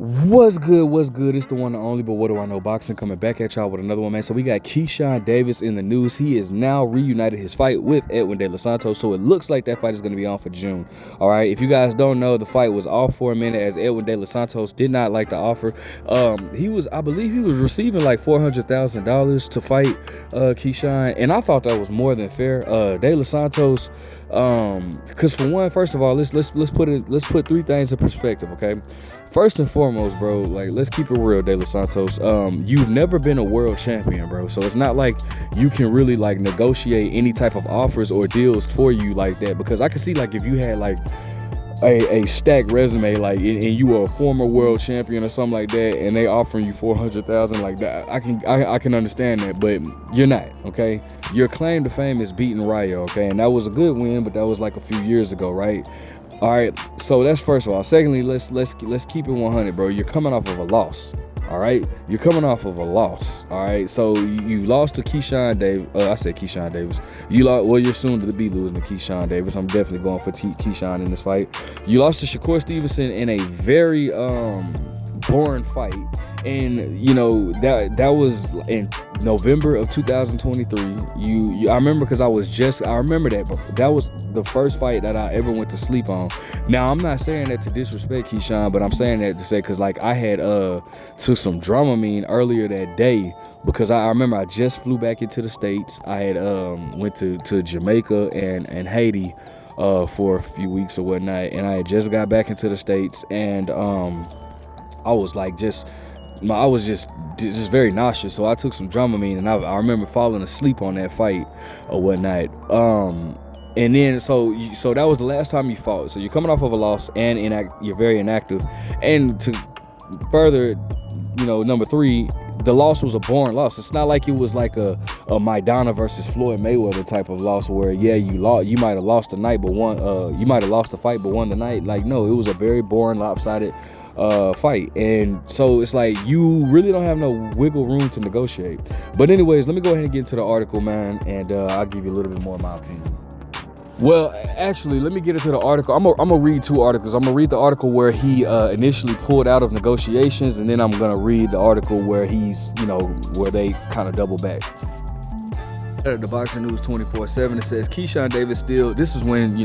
What's good? What's good? It's the one and only, but what do I know? Boxing coming back at y'all with another one, man. So we got Keyshawn Davis in the news. He is now reunited his fight with Edwin de Santos. So it looks like that fight is going to be on for June. All right. If you guys don't know, the fight was off for a minute as Edwin de Santos did not like the offer. I believe he was receiving like $400,000 to fight Keyshawn, and I thought that was more than fair. De Santos. Because for one, first of all, let's put three things in perspective, okay? First and foremost, bro, like, let's keep it real, De Los Santos. You've never been a world champion, bro. So it's not like you can really like negotiate any type of offers or deals for you like that. Because I can see like if you had like a stacked resume, like, and you were a former world champion or something like that, and they offering you 400,000 like that, I can understand that, but you're not, okay? Your claim to fame is beating Ryo, okay? And that was a good win, but that was like a few years ago, right? All right, so that's first of all. Secondly, let's keep it 100, bro. You're coming off of a loss. All right, you're coming off of a loss. All right, so you lost to Keyshawn Davis. I said Keyshawn Davis. You lost. Well, you're soon to be losing to Keyshawn Davis. I'm definitely going for Keyshawn in this fight. You lost to Shakur Stevenson in a very boring fight, and you know that was in November of 2023. I remember because I remember that was the first fight that I ever went to sleep on. Now I'm not saying that to disrespect Keyshawn, but I'm saying that to say because like I had took some Dramamine earlier that day because I remember I just flew back into the States. I had went to Jamaica and Haiti for a few weeks or whatnot, and I had just got back into the States, and I was like I was just very nauseous, so I took some Dramamine, and I remember falling asleep on that fight or whatnot. And then so that was the last time you fought. So you're coming off of a loss, and you're very inactive. And to further, number three, the loss was a boring loss. It's not like it was like a Maidana versus Floyd Mayweather type of loss where you might have lost the night but won. You might have lost the fight but won the night. Like, no, it was a very boring, lopsided fight. And so it's like you really don't have no wiggle room to negotiate. But anyways, let me go ahead and get into the article, man, and I'll give you a little bit more of my opinion. Well, actually, let me get into the article. I'm gonna read two articles. I'm gonna read the article where he initially pulled out of negotiations, and then I'm gonna read the article where he's, where they kind of double back. The Boxing News 24/7, it says Keyshawn Davis still, this is when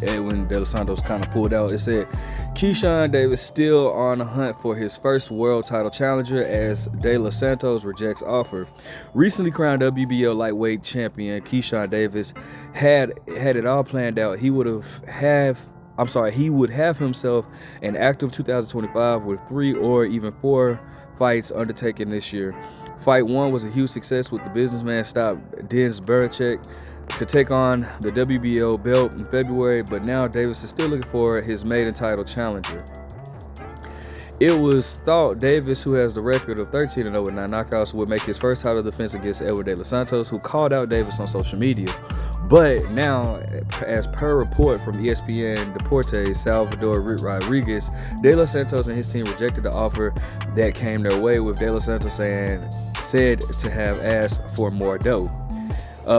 Edwin de Santos kind of pulled out. It said Keyshawn Davis still on the hunt for his first world title challenger as de Santos rejects offer. Recently crowned WBO lightweight champion Keyshawn Davis had it all planned out. He would have himself an active 2025 with 3 or even 4 fights undertaken this year. Fight 1 was a huge success with the businessman stopped Dennis Barachek to take on the WBO belt in February, but now Davis is still looking for his maiden title challenger. It was thought Davis, who has the record of 13-0 with 9 knockouts, would make his first title defense against Edwin de Santos, who called out Davis on social media. But now, as per report from ESPN Deportes, Salvador Rodriguez, De Los Santos and his team rejected the offer that came their way, with De Los Santos said to have asked for more dough.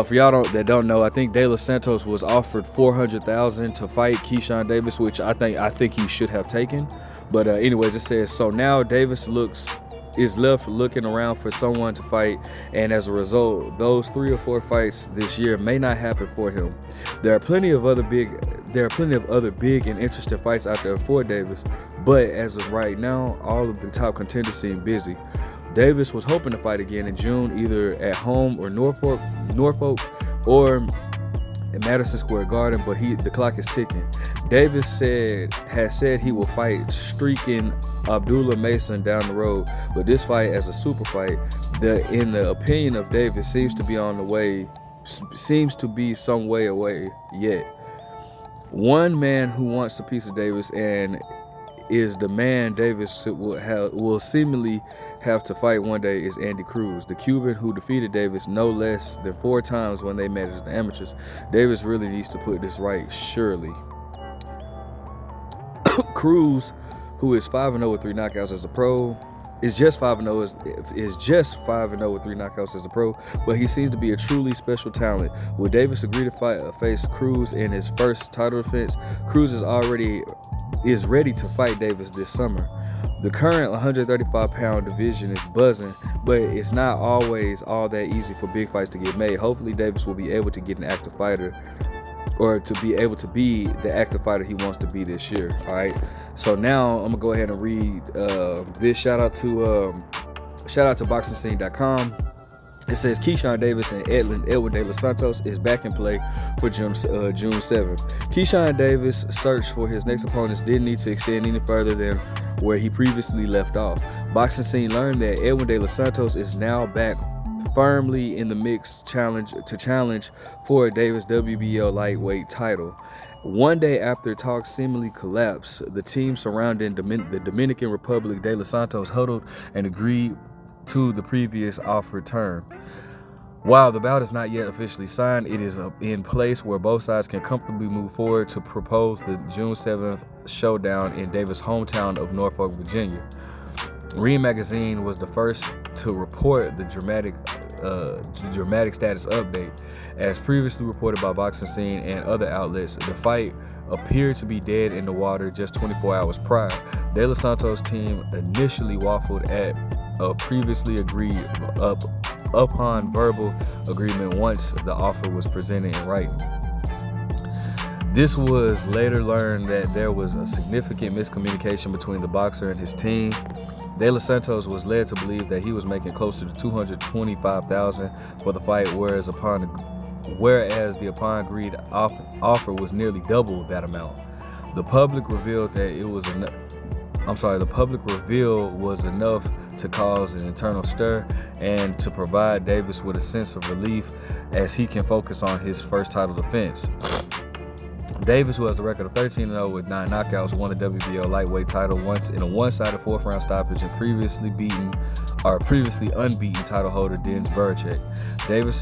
For y'all that don't know, I think De Los Santos was offered $400,000 to fight Keyshawn Davis, which I think he should have taken. But anyways, it says so now Davis is left looking around for someone to fight, and as a result, those 3 or 4 fights this year may not happen for him. There are plenty of other big and interesting fights out there for Davis, but as of right now, all of the top contenders seem busy. Davis was hoping to fight again in June, either at home or Norfolk, or in Madison Square Garden, but the clock is ticking. Davis has said he will fight streaking Abdullah Mason down the road, but this fight as a super fight, in the opinion of Davis, seems to be some way away yet. One man who wants a piece of Davis and is the man Davis will seemingly have to fight one day is Andy Cruz, the Cuban who defeated Davis no less than 4 times when they met as the amateurs. Davis really needs to put this right, surely. Cruz, who is 5-0 with 3 knockouts as a pro, is just 5-0 is just 5-0 with 3 knockouts as a pro, but he seems to be a truly special talent. Will Davis agree to face Cruz in his first title defense? Cruz is ready to fight Davis this summer. The current 135-pound division is buzzing, but it's not always all that easy for big fights to get made. Hopefully Davis will be able to get an active fighter, or to be able to be the active fighter he wants to be this year. All right, so now I'm gonna go ahead and read this. Shout out to BoxingScene.com. It says Keyshawn Davis and Edwin de los Santos is back in play for June 7th. Keyshawn Davis' search for his next opponents didn't need to extend any further than where he previously left off. Boxing Scene learned that Edwin de los Santos is now back firmly in the mix challenge for Davis' WBO lightweight title. One day after talks seemingly collapsed, the team surrounding the Dominican Republic de los Santos huddled and agreed to the previous offered term. While the bout is not yet officially signed, it is in place where both sides can comfortably move forward to propose the June 7th showdown in Davis' hometown of Norfolk, Virginia. Ring Magazine was the first to report the dramatic status update. As previously reported by Boxing Scene and other outlets, the fight appeared to be dead in the water just 24 hours prior. De Los Santos' team initially waffled at a previously agreed upon verbal agreement once the offer was presented in writing. This was later learned that there was a significant miscommunication between the boxer and his team. De Los Santos was led to believe that he was making closer to $225,000 for the fight, whereas the upon agreed offer was nearly double that amount. The public reveal was enough to cause an internal stir and to provide Davis with a sense of relief as he can focus on his first title defense. Davis, who has the record of 13-0 with 9 knockouts, won the WBO lightweight title once in a one-sided 4th-round stoppage and previously unbeaten title holder Denis Beric. Davis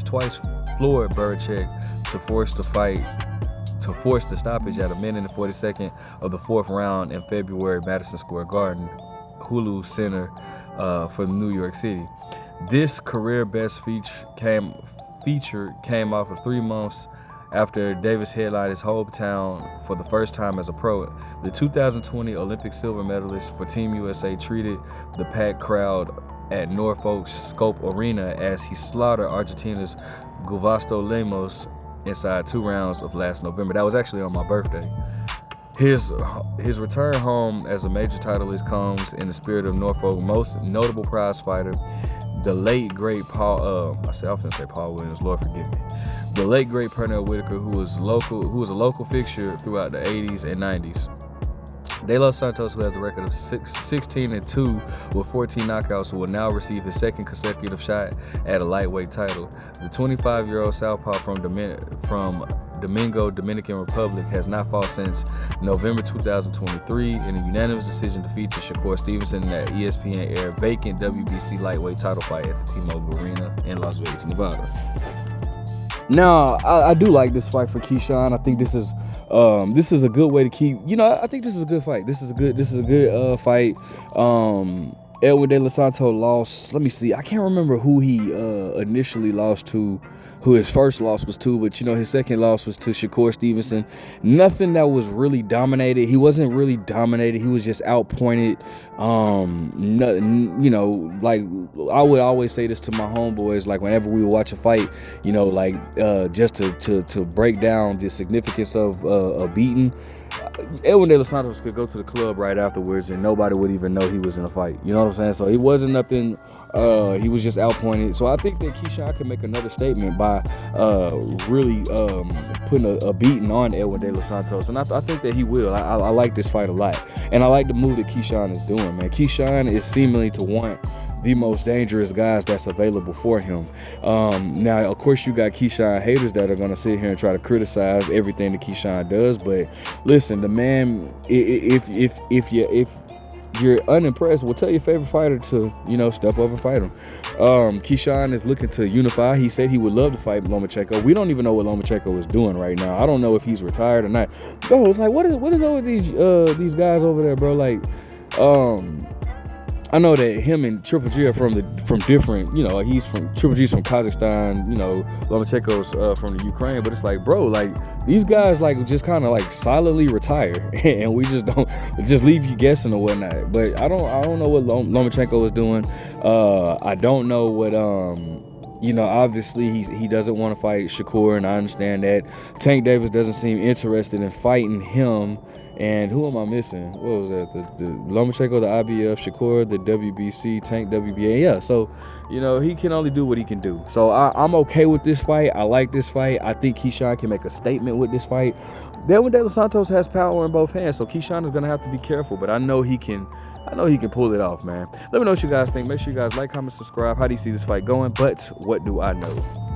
twice floored Beric to force the stoppage at a minute and 42nd of the 4th round in February, Madison Square Garden, Hulu Center for New York City. This career best feature came off of 3 months after Davis headlined his hometown for the first time as a pro. The 2020 Olympic silver medalist for Team USA treated the packed crowd at Norfolk Scope Arena as he slaughtered Argentina's Gustavo Lemos inside 2 rounds of last November. That was actually on my birthday. His return home as a major titleist comes in the spirit of Norfolk's most notable prize fighter, the late great Paul Williams, Lord forgive me. The late great Pernell Whitaker, who was a local fixture throughout the 80s and 90s. De Los Santos, who has the record of 16-2 with 14 knockouts, will now receive his second consecutive shot at a lightweight title. The 25-year-old southpaw from Domingo, Dominican Republic, has not fought since November 2023 in a unanimous decision to feature Shakur Stevenson in that ESPN-aired vacant WBC lightweight title fight at the T-Mobile Arena in Las Vegas, Nevada. Now, I do like this fight for Keyshawn. I think this is a good way to keep. I think this is a good fight. This is a good fight. Edwin de los Santos lost. Let me see. I can't remember who he initially lost to, who his first loss was to, but his second loss was to Shakur Stevenson. Nothing that was really dominated. He wasn't really dominated. He was just outpointed. Like I would always say this to my homeboys, like whenever we would watch a fight, just to break down the significance of a beating. Edwin de los Santos could go to the club right afterwards and nobody would even know he was in a fight. You know what I'm saying? So it wasn't nothing. He was just outpointed. So I think that Keyshawn can make another statement by really putting a beating on Edwin de los Santos. And I think that he will. I like this fight a lot. And I like the move that Keyshawn is doing, man. Keyshawn is seemingly to want the most dangerous guys that's available for him. Now, of course, you got Keyshawn haters that are going to sit here and try to criticize everything that Keyshawn does. But listen, the man, if you're unimpressed, well, tell your favorite fighter to, step up and fight him. Keyshawn is looking to unify. He said he would love to fight Lomachenko. We don't even know what Lomachenko is doing right now. I don't know if he's retired or not. Bro, it's like, what is over these guys over there, bro? Like, I know that him and Triple G are from different, you know, he's from Triple G's from Kazakhstan, you know, Lomachenko's from the Ukraine, but it's like, bro, like these guys like just kind of like silently retire, and we just don't just leave you guessing or whatnot. But I don't know what Lomachenko is doing. I don't know what you know, obviously he doesn't want to fight Shakur, and I understand that. Tank Davis doesn't seem interested in fighting him. And who am I missing? What was that? The Lomachenko, the IBF, Shakur, the WBC, Tank, WBA. Yeah, so, you know, he can only do what he can do. So I'm okay with this fight. I like this fight. I think Keyshawn can make a statement with this fight. Edwin De Los Santos has power in both hands, so Keyshawn is going to have to be careful. But I know he can pull it off, man. Let me know what you guys think. Make sure you guys like, comment, subscribe. How do you see this fight going? But what do I know?